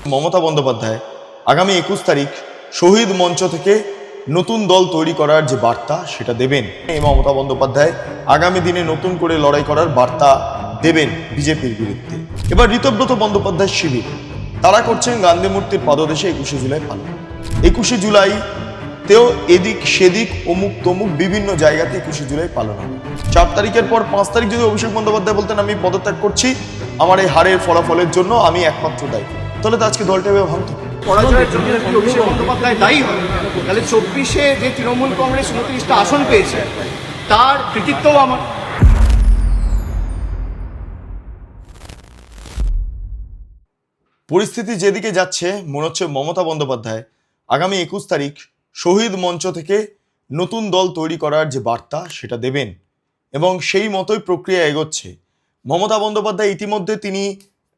মমতা বন্দ্যোপাধ্যায় আগামী 21 তারিখ শহীদ মঞ্চ থেকে নতুন দল তৈরি করার যে বার্তা সেটা দেবেন। এই মমতা বন্দ্যোপাধ্যায় আগামী দিনে নতুন করে লড়াই করার বার্তা দেবেন বিজেপির বিরুদ্ধে। এবার ঋতব্রত বন্দ্যোপাধ্যায় শিবির তারা করছেন গান্ধী মূর্তির পাদদেশে 21শে জুলাই পালন। 21শে জুলাই তেও এদিক সেদিক অমুক তমুক বিভিন্ন জায়গাতে 21শে জুলাই পালন হবে। 4 তারিখের পর 5 তারিখ যদি অভিষেক বন্দ্যোপাধ্যায় বলতেন আমি পদত্যাগ করছি, আমার এই হারের ফলাফলের জন্য আমি একমাত্র দায়ী, তাহলে তো আজকে দলটা এভাবে ভাঙত। পরাজয়ের জন্য যদি অভিষেক বন্দ্যোপাধ্যায় দায়ী হয়, তাহলে 24-এ যে তৃণমূল কংগ্রেস 29টা আসন পেয়েছে তার কৃতিত্বও আমার। পরিস্থিতি যেদিকে যাচ্ছে মনে হচ্ছে মমতা বন্দ্যোপাধ্যায় আগামী 21 তারিখ শহীদ মঞ্চ থেকে নতুন দল তৈরি করার যে বার্তা সেটা দেবেন এবং সেই মতোই প্রক্রিয়া এগোচ্ছে। মমতা বন্দ্যোপাধ্যায় ইতিমধ্যে তিনি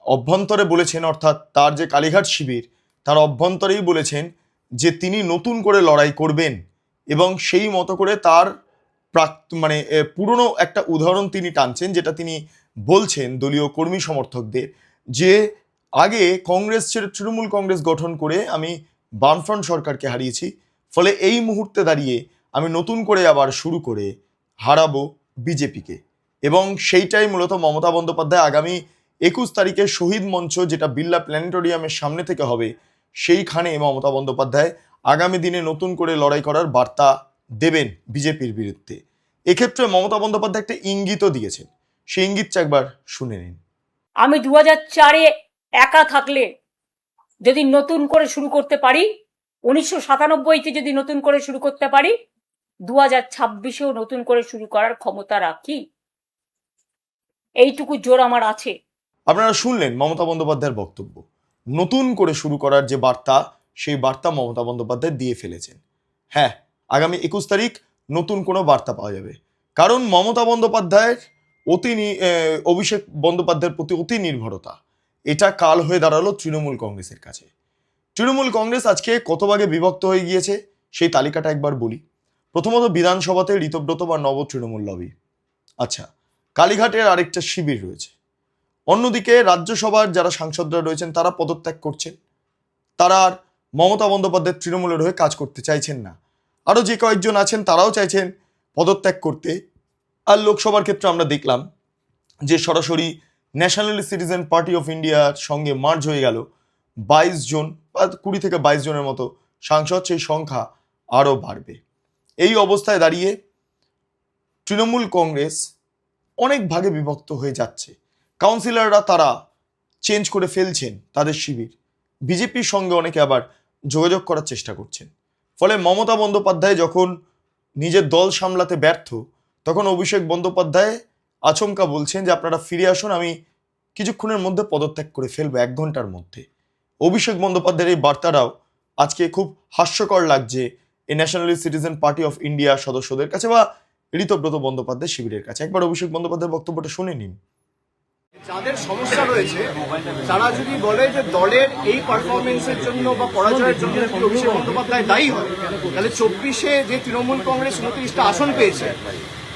অভ্যন্তরে বলেছেন, অর্থাৎ তার যে কালীঘাট শিবির তার অভ্যন্তরেই বলেছেন যে তিনি নতুন করে লড়াই করবেন এবং সেই মতো করে তার পুরনো একটা উদাহরণ তিনি টানছেন, যেটা তিনি বলছেন দলীয় কর্মী সমর্থকদের যে আগে কংগ্রেস ছেড়ে তৃণমূল কংগ্রেস গঠন করে আমি বামফ্রন্ট সরকারকে হারিয়েছি, ফলে এই মুহূর্তে দাঁড়িয়ে আমি নতুন করে আবার শুরু করে হারাবো বিজেপিকে। এবং সেইটাই মূলত মমতা বন্দ্যোপাধ্যায় আগামী 21 তারিখে শহীদ মঞ্চ, যেটা বিড়লা প্ল্যানেটোরিয়ামের সামনে থেকে হবে, সেইখানে মমতা বন্দ্যোপাধ্যায় আগামী দিনে নতুন করে লড়াই করার বার্তা দেবেন বিজেপির বিরুদ্ধে। এক্ষেত্রে মমতা বন্দ্যোপাধ্যায় একটা ইঙ্গিতও দিয়েছেন, সেই ইঙ্গিতটা একবার শুনে নিন। আমি 2004-এ একা থাকলে যদি নতুন করে শুরু করতে পারি, 1997-তে যদি নতুন করে শুরু করতে পারি, 2026-এও নতুন করে শুরু করার ক্ষমতা রাখি। এইটুকু জোর আমার আছে। আপনারা শুনলেন মমতা বন্দ্যোপাধ্যায়ের বক্তব্য। নতুন করে শুরু করার যে বার্তা, সেই বার্তা মমতা বন্দ্যোপাধ্যায় দিয়ে ফেলেছেন। হ্যাঁ, আগামী 21 তারিখ নতুন কোনো বার্তা পাওয়া যাবে, কারণ মমতা বন্দ্যোপাধ্যায়ের অভিষেক বন্দ্যোপাধ্যায়ের প্রতি অতি নির্ভরতা, এটা কাল হয়ে দাঁড়ালো তৃণমূল কংগ্রেসের কাছে। তৃণমূল কংগ্রেস আজকে কত ভাগে বিভক্ত হয়ে গিয়েছে সেই তালিকাটা একবার বলি। প্রথমত বিধানসভাতে ঋতব্রত বা নব তৃণমূল লবি। আচ্ছা, কালীঘাটের আরেকটা শিবির রয়েছে। অন্যদিকে রাজ্যসভার যারা সাংসদরা রয়েছেন তারা পদত্যাগ করছেন, তারা আর মমতা বন্দ্যোপাধ্যায়ের তৃণমূলের হয়ে কাজ করতে চাইছেন না। আরও যে কয়েকজন আছেন তারাও চাইছেন পদত্যাগ করতে। আর লোকসভার ক্ষেত্রে আমরা দেখলাম যে সরাসরি ন্যাশনাল সিটিজেন পার্টি অফ ইন্ডিয়ার সঙ্গে মার্জ হয়ে গেল 22 জন বা 20 থেকে 22 জনের মতো সাংসদ, সেই সংখ্যা আরও বাড়বে। এই অবস্থায় দাঁড়িয়ে তৃণমূল কংগ্রেস অনেক ভাগে বিভক্ত হয়ে যাচ্ছে। কাউন্সিলররা তারা চেঞ্জ করে ফেলছেন তাদের শিবির, বিজেপির সঙ্গে অনেকে আবার যোগাযোগ করার চেষ্টা করছেন। ফলে মমতা বন্দ্যোপাধ্যায় যখন নিজের দল সামলাতে ব্যর্থ, তখন অভিষেক বন্দ্যোপাধ্যায় আচমকা বলছেন যে আপনারা ফিরে আসুন, আমি কিছুক্ষণের মধ্যে পদত্যাগ করে ফেলবো, 1 ঘন্টার মধ্যে। অভিষেক বন্দ্যোপাধ্যায়ের এই বার্তাটাও আজকে খুব হাস্যকর লাগছে এই national citizen party of India সদস্যদের কাছে বা ঋতব্রত বন্দ্যোপাধ্যায় শিবিরের কাছে। একবার অভিষেক বন্দ্যোপাধ্যায়ের বক্তব্যটা শুনে নিন। যাদের সমস্যা রয়েছে তারা যদি বলে যে দলের এই পারফরমেন্সের জন্য বা পরাজয়ের জন্য যদি অভিষেক বন্দ্যোপাধ্যায় দায়ী হয়, তাহলে 24-এ যে তৃণমূল কংগ্রেস 29টা আসন পেয়েছে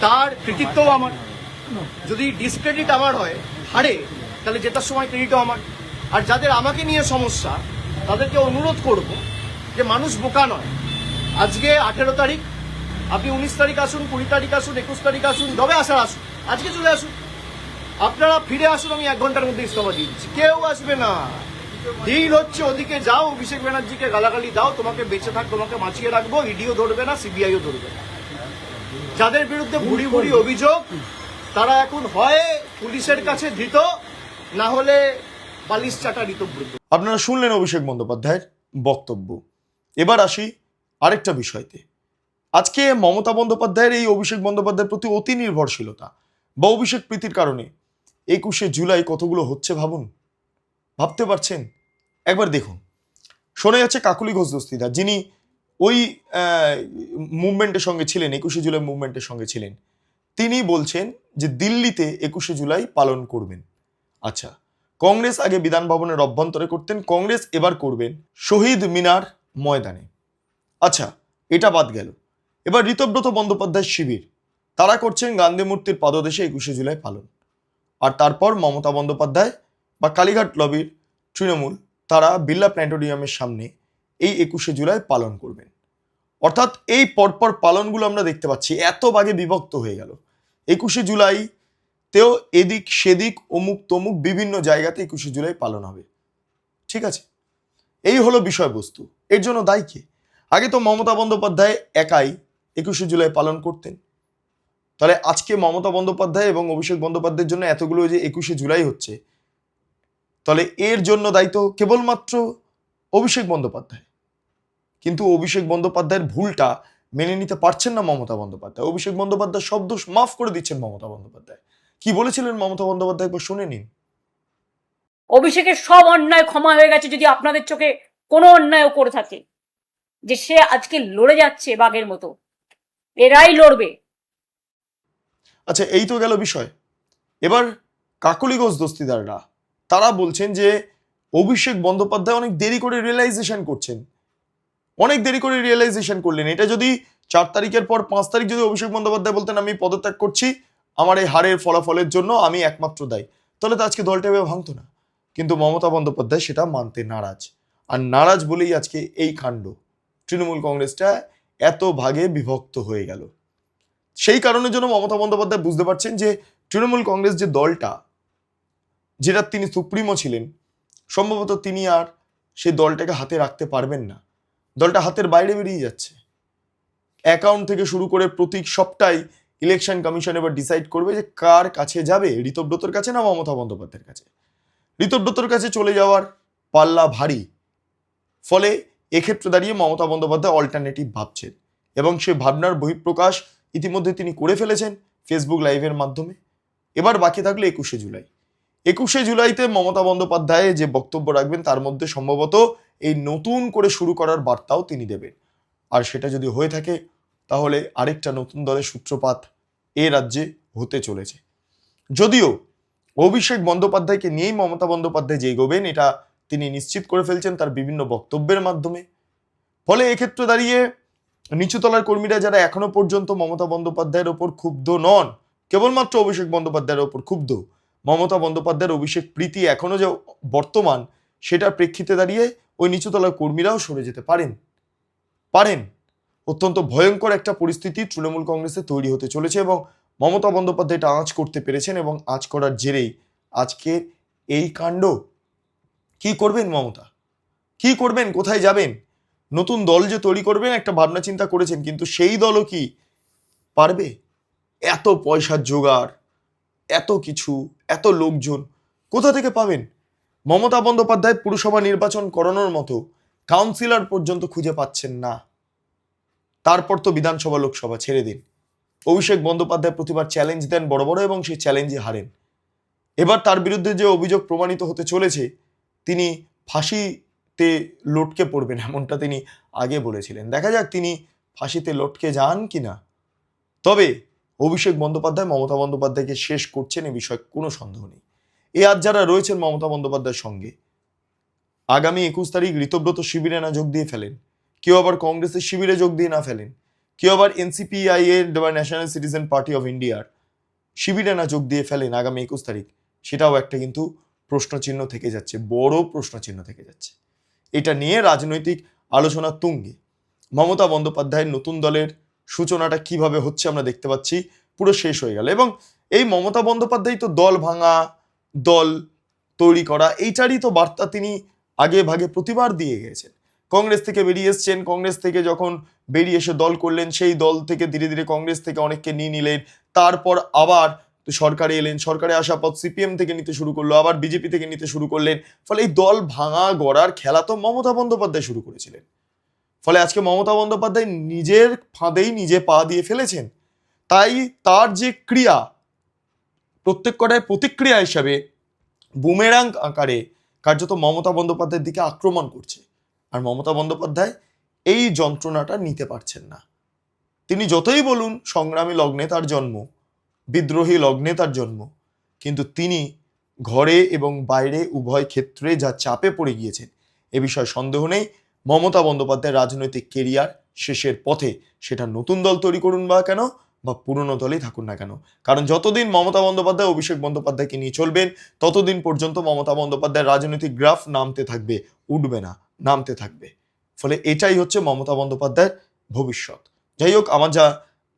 তার কৃতিত্বও আমার। যদি ডিসক্রেডিট আমার হয়, হারে, তাহলে জেতার সময় ক্রেডিটও আমার। আর যাদের আমাকে নিয়ে সমস্যা তাদেরকে অনুরোধ করব যে মানুষ বোকা নয়। আজকে 18 তারিখ, আপনি 19 তারিখ আসুন, 20 তারিখ আসুন, 21 তারিখ আসুন, যবে আসার আসুন, আজকে চলে আসুন। আপনারা ফিরে আসুন, আমি 1 ঘন্টার মধ্যে ইস্তফা দিয়ে দিচ্ছি। কেউ আসবে না। ডিল হচ্ছে ওদিকে যাও, অভিষেক ব্যানার্জিকে গালাগালি দাও, তোমাকে বেঁচে থাক, তোমাকে বাঁচিয়ে রাখবো, ইডিও ধরবে না, সিবিআইও ধরবে না। যাদের বিরুদ্ধে ভুড়ি ভুড়ি অভিযোগ তারা এখন হয় পুলিশের কাছে ধৃত, না হলে বালিশ চাটা ঋতব্রত। আপনারা শুনলেন অভিষেক বন্দ্যোপাধ্যায়ের বক্তব্য। এবার আসি আরেকটা বিষয়তে। আজকে মমতা বন্দ্যোপাধ্যায়ের এই অভিষেক বন্দ্যোপাধ্যায়ের প্রতি অতি নির্ভরশীলতা বা অভিষেক প্রীতির কারণে 21শে জুলাই কতগুলো হচ্ছে ভাবুন, ভাবতে পারছেন? একবার দেখুন, শোনা যাচ্ছে কাকুলি ঘোষ দস্তিদার, যিনি ওই মুভমেন্টের সঙ্গে ছিলেন, 21শে জুলাই মুভমেন্টের সঙ্গে ছিলেন, তিনি বলছেন যে দিল্লিতে 21শে জুলাই পালন করবেন। আচ্ছা, কংগ্রেস আগে বিধান ভবনের অভ্যন্তরে করতেন, কংগ্রেস এবার করবেন শহীদ মিনার ময়দানে। আচ্ছা, এটা বাদ গেল। এবার ঋতব্রত বন্দ্যোপাধ্যায় শিবির তারা করছেন গান্ধী মূর্তির পাদদেশে 21শে জুলাই পালন। আর তারপর মমতা বন্দ্যোপাধ্যায় বা কালীঘাট লবির তৃণমূল তারা বিড়লা প্ল্যানেটোরিয়ামের সামনে এই 21শে জুলাই পালন করবেন। অর্থাৎ এই পরপর পালনগুলো আমরা দেখতে পাচ্ছি, এত ভাগে বিভক্ত হয়ে গেল। 21শে জুলাইতেও এদিক সেদিক অমুক তমুক বিভিন্ন জায়গাতে 21শে জুলাই পালন হবে। ঠিক আছে, এই হলো বিষয়বস্তু। এর জন্য দায়ী কে? আগে তো মমতা বন্দ্যোপাধ্যায় একাই 21শে জুলাই পালন করতেন। তাহলে আজকে মমতা বন্দ্যোপাধ্যায় এবং অভিষেক বন্দ্যোপাধ্যায়ের জন্য এতগুলো যে 21শে জুলাই হচ্ছে, তাহলে এর জন্য দায়িত্ব কেবলমাত্র অভিষেক বন্দ্যোপাধ্যায়। কিন্তু অভিষেক বন্দ্যোপাধ্যায়ের ভুলটা মেনে নিতে পারছেন না মমতা বন্দ্যোপাধ্যায়। অভিষেক বন্দ্যোপাধ্যায় সব দোষ মাফ করে দিচ্ছেন মমতা বন্দ্যোপাধ্যায়। কি বলেছিলেন মমতা বন্দ্যোপাধ্যায় একবার শুনে নিন। অভিষেকের সব অন্যায় ক্ষমা হয়ে গেছে যদি আপনাদের চোখে কোনো অন্যায়ও করে থাকে, যে সে আজকে লড়ে যাচ্ছে বাঘের মতো, এরাই লড়বে। আচ্ছা, এই তো গেল বিষয়। এবার কাকলি ঘোষ দস্তিদাররা তারা বলছেন যে অভিষেক বন্দ্যোপাধ্যায় অনেক দেরি করে রিয়েলাইজেশন করছেন, অনেক দেরি করে রিয়েলাইজেশন করলেন। এটা যদি 4 তারিখের পর 5 তারিখ যদি অভিষেক বন্দ্যোপাধ্যায় বলতেন আমি পদত্যাগ করছি, আমার এই হারের ফলাফলের জন্য আমি একমাত্র দায়ী, তাহলে তো আজকে দলটা এভাবে ভাঙতো না। কিন্তু মমতা বন্দ্যোপাধ্যায় সেটা মানতে নারাজ, আর নারাজ বলেই আজকে এই কাণ্ড। তৃণমূল কংগ্রেসটা এত ভাগে বিভক্ত হয়ে গেল। সেই কারণের জন্য মমতা বন্দ্যোপাধ্যায় বুঝতে পারছেন যে তৃণমূল কংগ্রেস যে দলটা, যেটা তিনি সুপ্রিমো ছিলেন, সম্ভবত তিনি আর সেই দলটাকে হাতে রাখতে পারবেন না। দলটা হাতের বাইরে বেরিয়ে যাচ্ছে। অ্যাকাউন্ট থেকে শুরু করে প্রতীক সবটাই ইলেকশন কমিশন এবার ডিসাইড করবে যে কার কাছে যাবে, ঋতব্রতর কাছে না মমতা বন্দ্যোপাধ্যায়ের কাছে। ঋতব্রতর কাছে চলে যাওয়ার পাল্লা ভারী। ফলে এক্ষেত্রে দাঁড়িয়ে মমতা বন্দ্যোপাধ্যায় অল্টারনেটিভ ভাবছেন, এবং সে ভাবনার বহিঃপ্রকাশ ইতিমধ্যে তিনি করে ফেলেছেন ফেসবুক লাইভের মাধ্যমে। এবার বাকি থাকলো 21শে জুলাই। 21শে জুলাইতে মমতা বন্দ্যোপাধ্যায় যে বক্তব্য রাখবেন তার মধ্যে সম্ভবত এই নতুন করে শুরু করার বার্তাও তিনি দেবেন। আর সেটা যদি হয়ে থাকে তাহলে আরেকটা নতুন দলের সূত্রপাত এ রাজ্যে হতে চলেছে। যদিও অভিষেক বন্দ্যোপাধ্যায়কে নিয়েই মমতা বন্দ্যোপাধ্যায় যে এগোবেন এটা তিনি নিশ্চিত করে ফেলছেন তার বিভিন্ন বক্তব্যের মাধ্যমে। ফলে এক্ষেত্রে দাঁড়িয়ে নিচুতলার কর্মীরা যারা এখনো পর্যন্ত মমতা বন্দ্যোপাধ্যায়ের ওপর ক্ষুব্ধ নন, কেবলমাত্র অভিষেক বন্দ্যোপাধ্যায়ের ওপর ক্ষুব্ধ, মমতা বন্দ্যোপাধ্যায়ের অভিষেক প্রীতি এখনো যে বর্তমান সেটার প্রেক্ষিতে দাঁড়িয়ে ওই নিচুতলার কর্মীরাও সরে যেতে পারেন। অত্যন্ত ভয়ঙ্কর একটা পরিস্থিতি তৃণমূল কংগ্রেসে তৈরি হতে চলেছে, এবং মমতা বন্দ্যোপাধ্যায় এটা আঁচ করতে পেরেছেন, এবং আঁচ করার জেরেই আজকে এই কাণ্ড। কি করবেন মমতা? কি করবেন? কোথায় যাবেন? নতুন দল যে তৈরি করবেন একটা ভাবনা চিন্তা করেছেন, কিন্তু সেই দলও কি পারবে? এত পয়সার জোগাড়, এত কিছু, এত লোকজন কোথা থেকে পাবেন? মমতা বন্দ্যোপাধ্যায় পুরসভা নির্বাচন করানোর মতো কাউন্সিলর পর্যন্ত খুঁজে পাচ্ছেন না। তারপর তো বিধানসভা লোকসভা ছেড়ে দিন। অভিষেক বন্দ্যোপাধ্যায় প্রতিবার চ্যালেঞ্জ দেন বড় বড়, এবং সেই চ্যালেঞ্জে হারেন। এবার তার বিরুদ্ধে যে অভিযোগ প্রমাণিত হতে চলেছে, তিনি ফাঁসিতে লটকে পড়বেন এমনটা তিনি আগে বলেছিলেন। দেখা যাক তিনি ফাঁসিতে লটকে যান কিনা। তবে অভিষেক বন্দ্যোপাধ্যায় মমতা বন্দ্যোপাধ্যায়কে শেষ করছেন, এ বিষয়ে কোনো সন্দেহ নেই। আজ যারা রয়েছেন মমতা বন্দ্যোপাধ্যায়ের সঙ্গে, আগামী 21 তারিখ ঋতব্রত শিবিরে না যোগ দিয়ে ফেলেন, কেউ আবার কংগ্রেসের শিবিরে যোগ দিয়ে না ফেলেন, কেউ আবার NCPI এর বা ন্যাশনাল সিটিজেন পার্টি অফ ইন্ডিয়ার শিবিরে না যোগ দিয়ে ফেলেন আগামী 21 তারিখ, সেটাও একটা কিন্তু প্রশ্নচিহ্ন থেকে যাচ্ছে, বড় প্রশ্নচিহ্ন থেকে যাচ্ছে। এটা নিয়ে রাজনৈতিক আলোচনা তুঙ্গে। মমতা বন্দ্যোপাধ্যায়ের নতুন দলের সূচনাটা কিভাবে হচ্ছে আমরা দেখতে পাচ্ছি, পুরো শেষ হয়ে গেল। এবং এই মমতা বন্দ্যোপাধ্যায় তো দল ভাঙা, দল তৈরি করা, এইটারই তো বার্তা তিনি আগে ভাগে প্রতিবার দিয়ে গেছেন। কংগ্রেস থেকে বেরিয়ে এসছেন, কংগ্রেস থেকে যখন বেরিয়ে এসে দল করলেন, সেই দল থেকে ধীরে ধীরে কংগ্রেস থেকে অনেককে নিয়ে নিলেন, তারপর আবার সরকারে এলেন, সরকারে আসা পর CPM থেকে নিতে শুরু করলো, আবার বিজেপি থেকে নিতে শুরু করলেন। ফলে এই দল ভাঙা গড়ার খেলা তো মমতা বন্দ্যোপাধ্যায় শুরু করেছিলেন। ফলে আজকে মমতা বন্দ্যোপাধ্যায় নিজের ফাঁদেই নিজে পা দিয়ে ফেলেছেন। তাই তার যে ক্রিয়া, প্রত্যেক কটায় প্রতিক্রিয়া হিসাবে বুমেরাং আকারে কার্যত মমতা বন্দ্যোপাধ্যায়ের দিকে আক্রমণ করছে। আর মমতা বন্দ্যোপাধ্যায় এই যন্ত্রণাটা নিতে পারছেন না। তিনি যতই বলুন সংগ্রামী লগ্নে তার জন্ম, বিদ্রোহী লগ্নে তার জন্ম, কিন্তু তিনি ঘরে এবং বাইরে উভয় ক্ষেত্রে যা চাপে পড়ে গিয়েছেন, এ বিষয়ে সন্দেহ নেই। মমতা বন্দ্যোপাধ্যায়ের রাজনৈতিক কেরিয়ার শেষের পথে, সেটা নতুন দল তৈরি করুন বা কেন, বা পুরনো দলেই থাকুন না কেন, কারণ যতদিন মমতা বন্দ্যোপাধ্যায় অভিষেক বন্দ্যোপাধ্যায়কে নিয়ে চলবেন ততদিন পর্যন্ত মমতা বন্দ্যোপাধ্যায়ের রাজনৈতিক গ্রাফ নামতে থাকবে, উঠবে না, নামতে থাকবে। ফলে এটাই হচ্ছে মমতা বন্দ্যোপাধ্যায়ের ভবিষ্যৎ। যাই হোক, আমার যা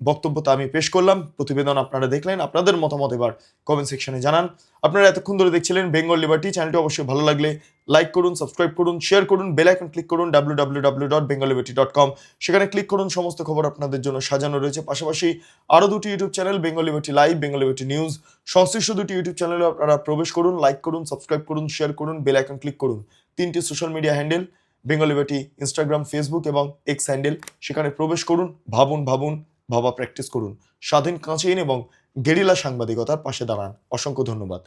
বক্তব্য তা আমি পেশ করলাম, প্রতিবেদন আপনারা দেখলেন, আপনাদের মতামত এবার কমেন্ট সেকশনে জানান। আপনারা এতক্ষণ ধরে দেখছিলেন বেঙ্গল লিবার্টি। চ্যানেলটি অবশ্যই ভালো লাগলে লাইক করুন, সাবস্ক্রাইব করুন, শেয়ার করুন, বেল আইকন ক্লিক করুন www.bengalliberty.com। সেখানে ক্লিক করুন, সমস্ত খবর আপনাদের জন্য সাজানো রয়েছে। পাশাপাশি আরও দুটি YouTube channel, Bengal liberty live, Bengal liberty news, সংশ্লিষ্ট দুটি ইউটিউব চ্যানেলে আপনারা প্রবেশ করুন, লাইক করুন, সাবস্ক্রাইব করুন, শেয়ার করুন, বেল আইকন ক্লিক করুন। তিনটি social media handle, Bengal liberty Instagram, Facebook এবং এক্স হ্যান্ডেল, সেখানে প্রবেশ করুন, ভাবা প্র্যাকটিস করুন, স্বাধীন কাঁচিন এবং গেরিলা সাংবাদিকতার পাশে দাঁড়ান। অসংখ্য ধন্যবাদ।